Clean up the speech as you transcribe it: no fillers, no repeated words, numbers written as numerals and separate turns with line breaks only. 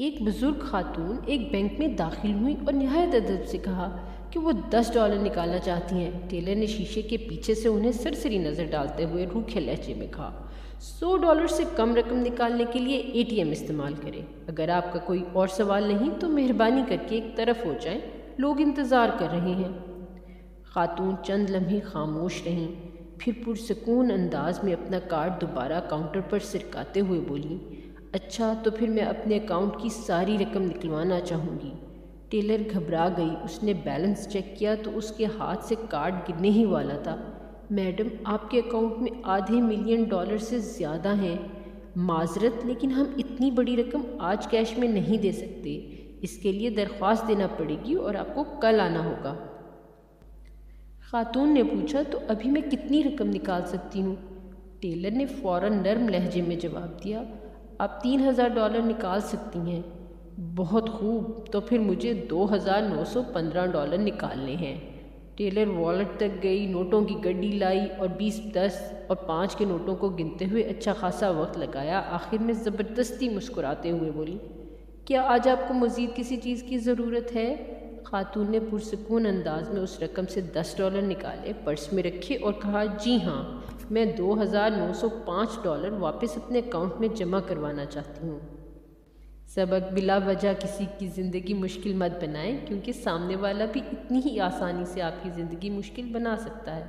ایک بزرگ خاتون ایک بینک میں داخل ہوئی اور نہایت ادب سے کہا کہ وہ $10 نکالنا چاہتی ہیں۔ ٹیلر نے شیشے کے پیچھے سے انہیں سرسری نظر ڈالتے ہوئے روکھے لہجے میں کہا، $100 سے کم رقم نکالنے کے لیے ATM استعمال کریں۔ اگر آپ کا کوئی اور سوال نہیں تو مہربانی کر کے ایک طرف ہو جائیں، لوگ انتظار کر رہے ہیں۔ خاتون چند لمحے خاموش رہیں، پھر پرسکون انداز میں اپنا کارڈ دوبارہ کاؤنٹر پر سرکاتے ہوئے بولیں، اچھا تو پھر میں اپنے اکاؤنٹ کی ساری رقم نکلوانا چاہوں گی۔ ٹیلر گھبرا گئی۔ اس نے بیلنس چیک کیا تو اس کے ہاتھ سے کارڈ گرنے ہی والا تھا۔ میڈم، آپ کے اکاؤنٹ میں $500,000 سے زیادہ ہیں۔ معذرت، لیکن ہم اتنی بڑی رقم آج کیش میں نہیں دے سکتے۔ اس کے لیے درخواست دینا پڑے گی اور آپ کو کل آنا ہوگا۔ خاتون نے پوچھا، تو ابھی میں کتنی رقم نکال سکتی ہوں؟ ٹیلر نے فوراً نرم لہجے میں جواب دیا، آپ $3,000 نکال سکتی ہیں۔ بہت خوب، تو پھر مجھے $2,915 نکالنے ہیں۔ ٹیلر والیٹ تک گئی، نوٹوں کی گڈی لائی اور 20، 10 اور 5 کے نوٹوں کو گنتے ہوئے اچھا خاصا وقت لگایا۔ آخر میں زبردستی مسکراتے ہوئے بولی، کیا آج آپ کو مزید کسی چیز کی ضرورت ہے؟ خاتون نے پرسکون انداز میں اس رقم سے $10 نکالے، پرس میں رکھے اور کہا، جی ہاں، میں $2,905 واپس اپنے اکاؤنٹ میں جمع کروانا چاہتی ہوں۔ سبق، بلا وجہ کسی کی زندگی مشکل مت بنائیں، کیونکہ سامنے والا بھی اتنی ہی آسانی سے آپ کی زندگی مشکل بنا سکتا ہے۔